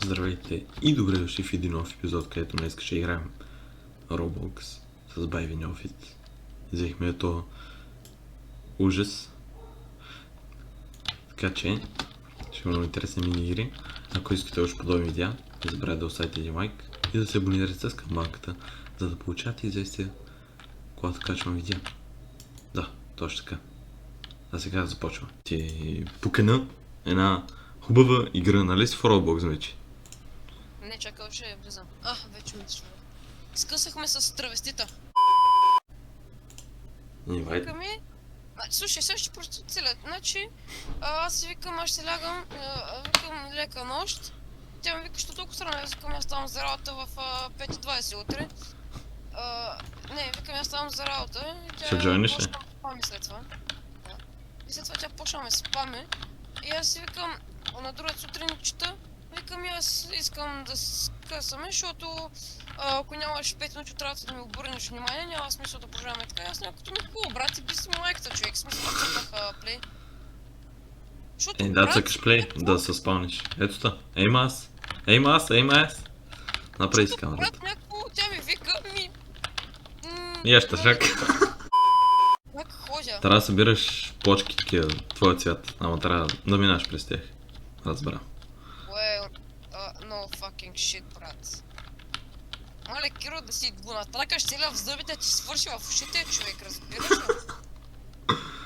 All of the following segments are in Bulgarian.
Здравейте и добре дошли в един нов епизод, където днес ще играем Roblox с Байви Неофит. Взехме ето ужас. Така че ще имаме интересни мини-игри. Ако искате още подобни видеа, не забравяйте да оставите един лайк и да се абонирате с камбанката, за да получавате известия, когато качвам видеа. Да, точно така. А сега започва. Ти покана една хубава игра, нали си в Roblox вече? Не, чакай, ще влизам. Вече ми дошла. Скъсахме с травестита. Инвайт. Викаме... Слушай, сега ще просто целя. Значи, аз си викам, аз ще лягам, викам лека нощ. Тя ми вика, що толкова странно, аз викам, аз ставам за работа в 5:20 утре. Не, викам, аз ставам за работа и тя Ще джойниш ли? почна да спами след това. Да. И след това тя почна ме спаме. И аз си викам, на другата сутрин чета, викам и аз искам да скъсаме, защото ако нямаш 5 минути от работа да ми обърнеш внимание, няма смисъл да продължаваме така. Аз някакво ми хубаво, брат, и би си майката, човек, смисъл да цъкнах плей. Да цъкаш плей, да се спалниш. Ето та, ейма аз. Направи си камерата. Брат, някакво, тя ми вика, И аз ще чак. Как ходя? Трябва да събираш почки такива, твоя цвят, ама трябва да минаш през тях. Разбра. Well, no fucking shit, брат. Мале, Киро, да си го натракаш целия в зъбите, ти свърши в ушите, човек, разбираш ли?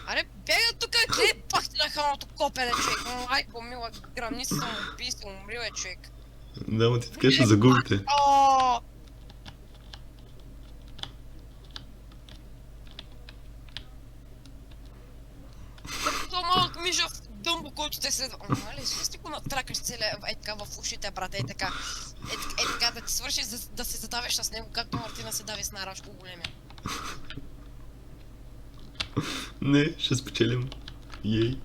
Аре, бегай тука, гледай пах ти на хамото копеле, човек. Майко мила, грамни самоубийство, умри, бе, човек. Да, но ти така ще загубите. Това малък мижав дъмбо, който те следва. Мале, ще го натракаш целия, така в ушите, брат, така. Така да ти свърши, да се задавиш с него, както Мартина се дави с Нарашко големия. Не, ще спечелим. Ей.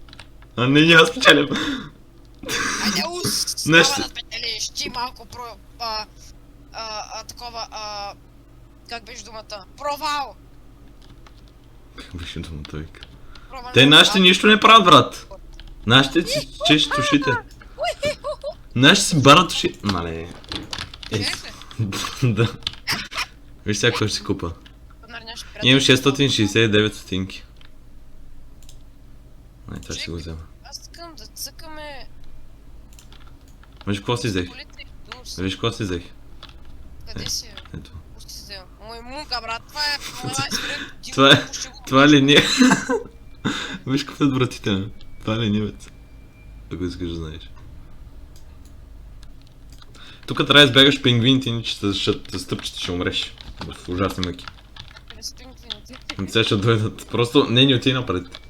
А не, няма спечелим. Айде ус! Не, Става ще- да спечелиш, ти малко такова, как беше думата? Провал! Как беше думата, вика? Провал. Те нашите нищо не правят, брат. Нашите си чешат ушите. Нашите си барат ушите. Мале. Да. Виж сега кой ще си купа. Имам 669 стотинки. Ай, това ще си го взема. Аз искам да цъкаме... Виж какво си взех. колите и дус. Виж какво си взех. Къде си? Ето. Пусти си взема. Мой мунка, брат, това е моя айсбрек. Това е линия. Виж какво е вратите ми. Това е ленивец. Ако искаш да знаеш. Тук трябва да избягаш пингвините, иначе ще стъпчете, ще умреш. В ужасни мъки. Сега ще дойдат. Просто не ни отиди напред.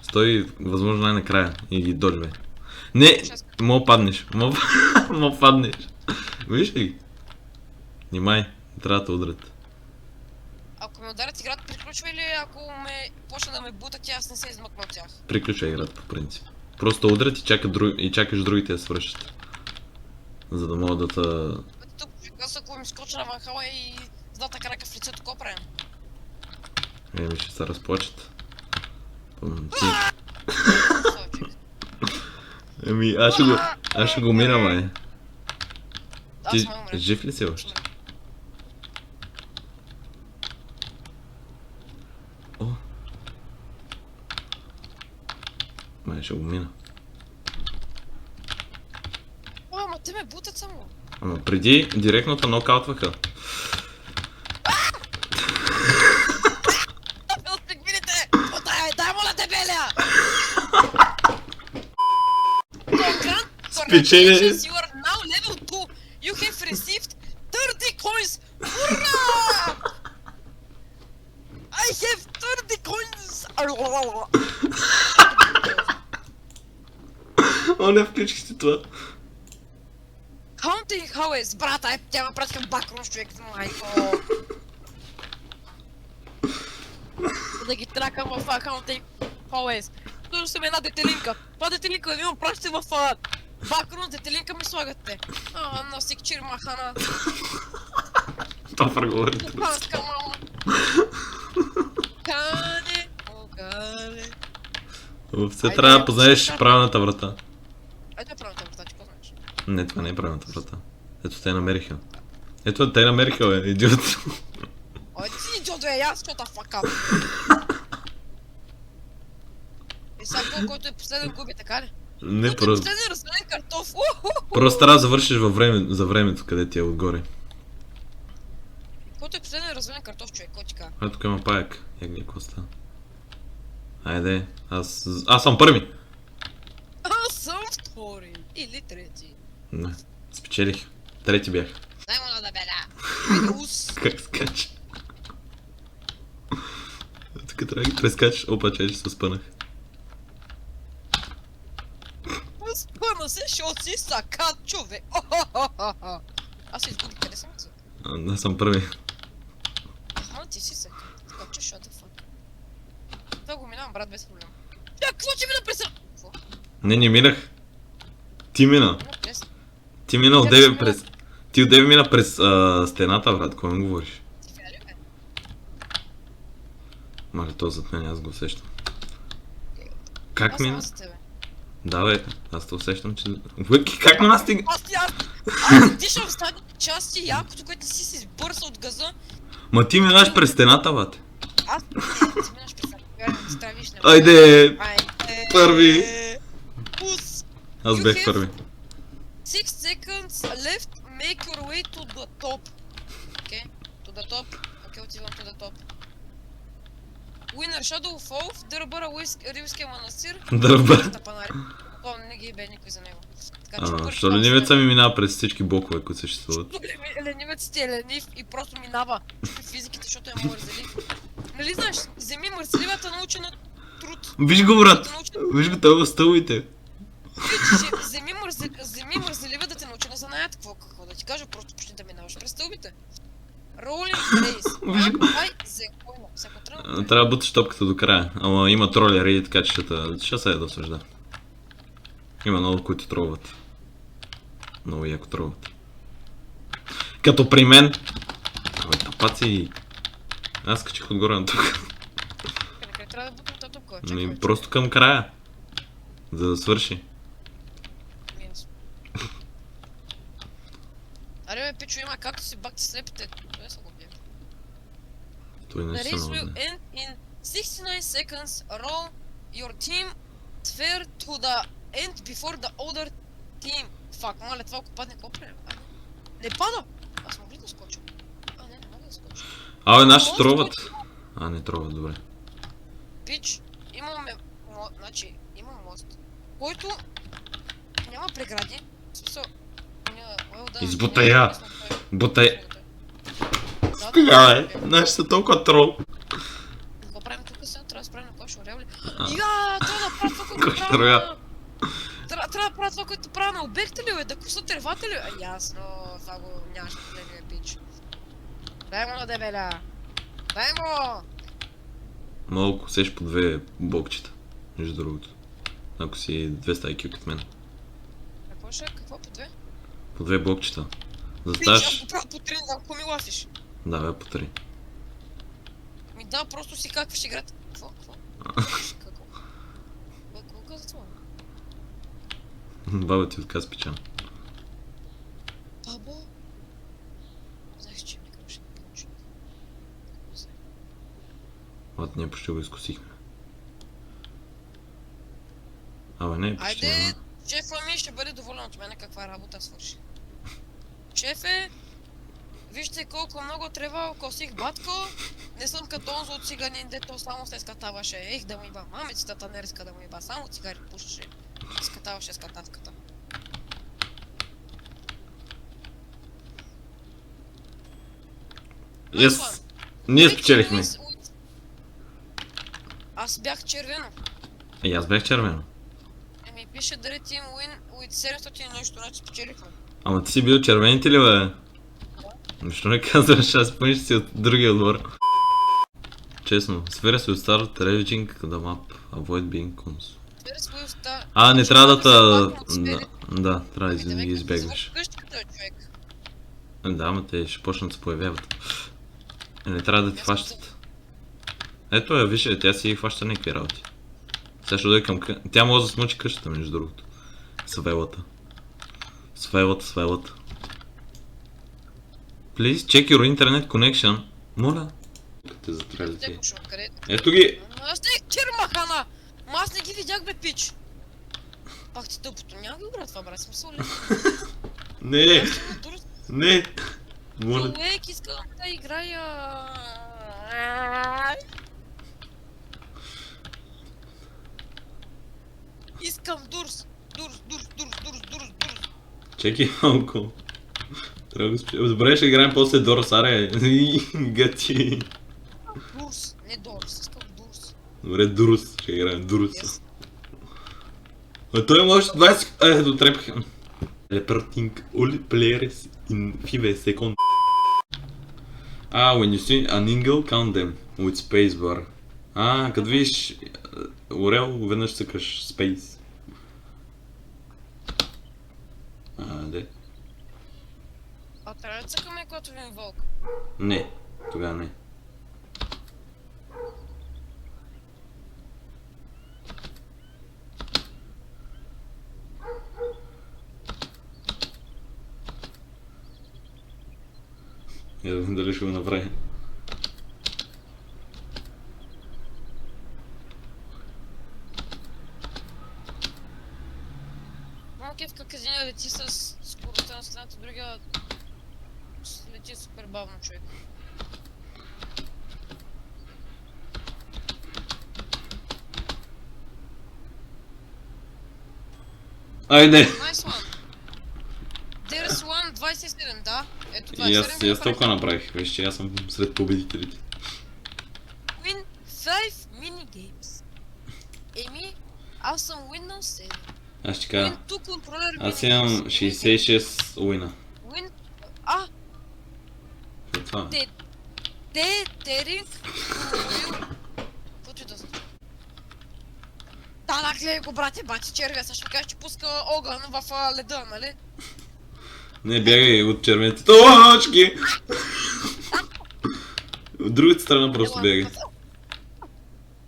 Стой възможно най-накрая и ги доживе. Не! Мога паднеш. Мога паднеш. Виж ли ги? Внимай, трябва да те удрят. Ако ме ударят играта, приключва или ако ме почна да ме бутат и аз не се измъкна от тях? Приключва играта по принцип. Просто удрят и чакаш другите да свършат. За да могат да те... Тук, аз ако ми скоча на ванхала и злата крака в лицето, какво правим? Еми ще се разплачат. Еми аз ще го мина, май. Ти жив ли си още? О! Май ще го мина. Ама те ме бутат само. Ама преди директно те нокаутваха. От пингвините! Дай му на дебеля! Спечели! You are now level 2. You have received 30 coins. Ура! I have 30 coins. О, не включих си това. Counting hours, брата, тя ме прати към бакрум, човек, майко. Да ги тракам в Counting hours. Toujours съм една детелинка. Това детелинка ви му пращате в бакрум, детелинка ми слагате. На сикчир махана. Това фърговърите. Панска мама. Кане, о, кане. Все трябва да познаеш правилната врата. Ето е правилната врата, ти какво знаеш? Не, това не е правилната врата. Ето те намериха. Ето те намериха, бе, идиот. Ой, ти идиот, бе, аз shut the fuck up. И сега който е последен губи, така ли? Не, Който е просто. последен развален картоф. Просто трябва да завършиш за времето, къде ти е отгоре. Който е последен развален картоф, човек, кой ти казва? А тук има паяк. Ягне коста. Айде, аз съм първи. Аз съм втори. Или трети. Не, спечелих. Трети бях. Дай му да беля. Айде ус. Как скача? Тук трябва да ги прескачаш. Опа, че се спънах. Спъна се, защото си сакат, човек. Аз се изгубих, къде съм за? Аз съм първи. Аха, ти си сакат. Скача, shut the fuck. Това го минавам, брат, без проблем. Я, какво че мина през... Какво? Не минах. Ти мина. Мина през... Ти мина от Как деве си през... Ти от деве мина през стената, брат. Кой ми говориш? Ти фиали, бе? Мале, то зад мен, аз го усещам. Как Аз съм мина? за тебе. Да, бе. Аз те усещам, че... Въки, как мина стига? Аз дишам в стадни части, якото, което си се избърса от газа. Ма ти минаш през стената, бате. Аз не, ти минаш през стадни, ти ставиш на... Айде! Айде! Първи. Пус! Аз You бях have- първи. 6 seconds left, make your way to the top. Okay? To the top. Okay, отивам to the top. Winner Shadow of Oath, Дърбъра Рилския манастир. Дърбър. Тапанари. О, не ги бе никой за него. Така че първи Що клас ленивеца ми минава през всички блокове, които съществуват? Ленивец ти е ленив и просто минава физиките, защото е мързелив. Нали знаеш, вземи мързеливата научена труд. Виж го, брат! Виж го това в стълбите. Вземи мързелива да те научи на занаят. Какво да ти кажа, просто почни да минаваш през стълбите. Rolling Виж Race. Ай, зекойна. Всяко тръгна. Трябва да буташ топката до края. Ама има тролери, така че ще се да осъжда. Има много, които тролват. Много яко тролват. Като при мен. Ой, тапаци. Аз качих отгоре на тук. Къде трябва да бутам тази топка? Ами, просто към края. За да свърши. Аре бе, пичо, има както си бакти слепите. Това са го бия. Той не The се race will много. end in 69 seconds. Roll your team sphere to the end before the other team. Фак, мале, това ако падне, какво правим? Не пада! Аз мога ли да скоча? Не мога да скоча. Абе, наши Мост, троват. който- Не троват, добре. Пич, имаме... Значи, има мост, който няма прегради. В смисъл... Избутай я! Бутай. Да, Наши са толкова трол. какво правим тук сега? Трябва да спрем на кой ще орел ли? А. Трябва да правя това, което Кой правя строя? на... Трябва да правя това, което правя на обекта ли, бе? Да коса тревата ли? Ясно, това го нямаш проблеми, бе, пич. Дай му на дебеля! Дай му! Мога да косеш по две блокчета. Между другото. Ако си 200 IQ като мен. Какво ще? Какво по две? По две блокчета. Пич, аз Засташ. го правя по три, не знам какво ми лафиш. Да, бе, по 3. Ми да, просто си какваш играта. Какво? Какво? Какво каза това? Баба ти отказ пича. Бабо? Знаеш, че ми ще ми получи. Ладно, ние почти го изкусихме. Абе, не, почти Айде, няма. шефа ми ще бъде доволен от мене каква работа свърши. Шефе, вижте колко много трева косих, батко. Не съм като онзо от циганин, дето само се скатаваше. Ех, да му иба мамицата, не иска да му иба, само цигари пушеше. Скатаваше скатавката. Yes. Ние спечелихме. Аз бях червено. И аз бях червено. Еми пише дали Team Win with 700 и нещо, значи спечелихме. Ама ти си бил червените ли, бе? Защо не казваш, аз помня, че си от другия отбор. Честно, сфера се от старт, ravaging the map, avoid being cons. Не трябва да Да, трябва да ги избегнеш. Къщата, човек. Да, ама те ще почнат да се появяват. Не трябва да ти хващат. Ето я, виж, тя си хваща някакви работи. Сега ще дойде към Тя може да смъчи къщата, между другото. С велата. Свелът. Please check your internet connection. Моля. Те затрали Те ти. пошъл, къде? Ето ги! Аз не чермахана! Ма аз не ги видях, бе, пич! Пак ти тъпото, няма ги брат това, брат, смисъл ли? Не! Аз съм дур... Не! Моля. Човек, искам да играя... Искам дурс! Дурс! Чекай малко. Трябва да го спи... Добре, ще играем после Дорс, аре. Гати. Дурс, не дорс, искам дурс. Добре, Дурс. Ще играем Дурс. Yes. А той има още 20... Ето, трепах. Teleporting all players in 5 seconds. When you see an angle, count them with spacebar. Като видиш орел, веднъж цъкаш space. Де? А трябва да цъкаме, когато видим вълк. Не, тогава не. Я да видим дали ще го направи. Малкият в казиня лети с скоростта на страната, другия лети супер бавно, човек. Айде! Nice one! There's one 27, да? Ето И 27 аз толкова направих, виж, че аз съм сред победителите. Win 5 minigames. Еми, аз съм Windows 7. Аз ще Win кажа, 2 controller аз имам minigames. 66 уина. Win... За това. Теринг... Каквото и да знам. Да, наклей го, брате, бати червя, сега ще кажеш, че пуска огън в леда, нали? Не бягай от червените точки! От другата страна просто бягай.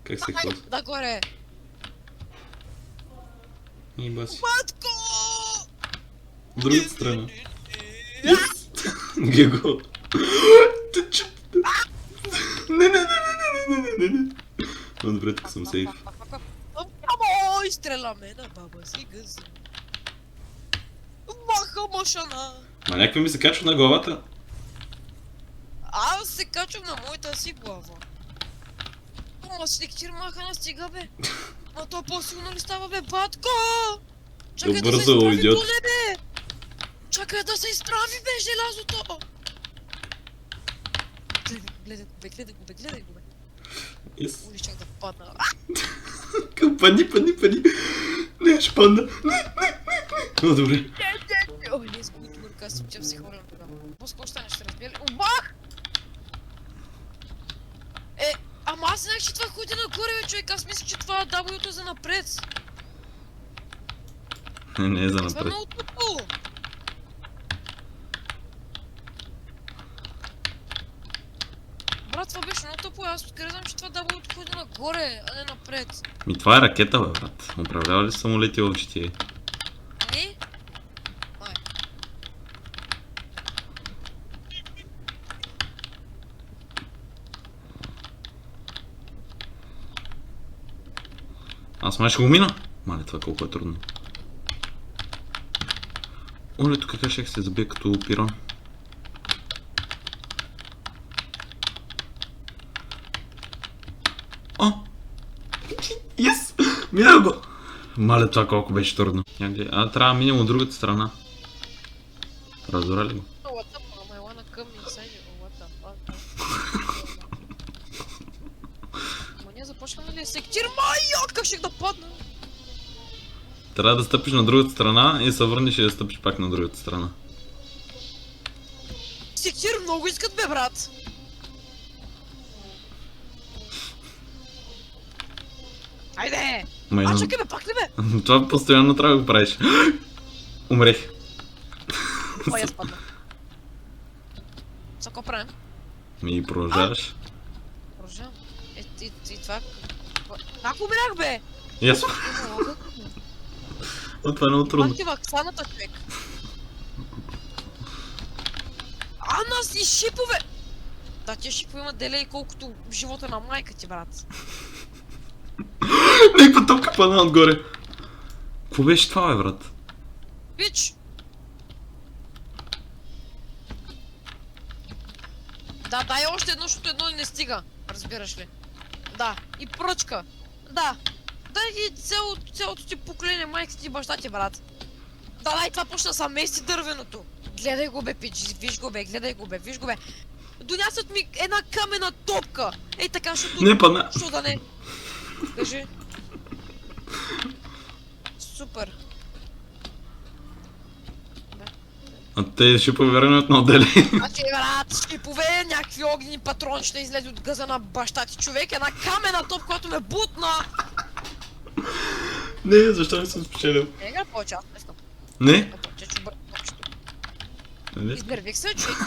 Как се хваща? Да, горе. И баси. Матко! От другата страна. Гего. Не. Но добре, тук съм сейф. Амо, изстреляме на баба си гъзи. Маха машана. Ма някакви ми се качват на главата. Аз се качвам на моята си глава. Ама слектир махана стига, бе. Ма то по-силно ли става, бе, батко? Чакай да се Бързо, изправи идиот. доле, бе. Чакай да се изправи, бе, желязото. Гледай го, бе. Yes. Уличах да падна. Падни. Не, ще падна. О, добре. Ой, не изгуби турка, аз съм се хвърлям тогава. По-скоро ще разбия ли? Бах! Ама аз знаех, че това ходи нагоре, бе, човек, аз мисля, че това W-то е за напред. Не е за Това е напред. много тупо. Брат, това беше много тъпо, аз откъде знам, че това W-то ходи нагоре, а не напред. Това е ракета, бе, брат. Управлява ли самолети в GTA? Не? Май. Аз май ще го мина. Мале, това колко е трудно. Оле, тук как ще се забие като пирон. О! Yes! Мина го! Мале, това колко беше трудно. Трябва да минем от другата страна. Разбира ли го? Oh, what the fuck? I wanna come inside you. Oh, what the fuck? Ма ние започваме ли сектир? Майот, как ще да падна? Трябва да стъпиш на другата страна и се върнеш и да стъпиш пак на другата страна. Сектир много искат, бе, брат. Айде! Чакай, бе, пак ли, бе? Това постоянно трябва да го правиш. Умрех. Ой, аз падна. За какво правим? Ми продължаваш. Продължавам. И това... Как умрях, бе? И аз. Това е много трудно. Пак ти ваксаната, човек. Анас и шипове! Да, тия шипове имат делей колкото живота на майка ти, брат. Някаква топка падна отгоре. Какво беше това, бе, брат? Бич! Да, дай още едно, защото едно не стига. Разбираш ли? Да. И пръчка. Да. Дай ги цялото ти поколение, майка ти и баща ти, брат. Да, дай, това почна са мести дървеното. Гледай го, бе, пич, виж го, бе, гледай го, бе, виж го, бе. Донасят ми една камена топка. Ей така, защото... Не, падна. Що да не? Кажи. Супер. А те ще повярват на отдели. Значи, брат, шипове, някакви огнени патрони ще излезе от газа на баща ти, човек. Една камена топ, която ме бутна. Не, защо не съм спечелил? Не игра повече, аз не искам. Не? Повече, че Не? Измервих се, човек.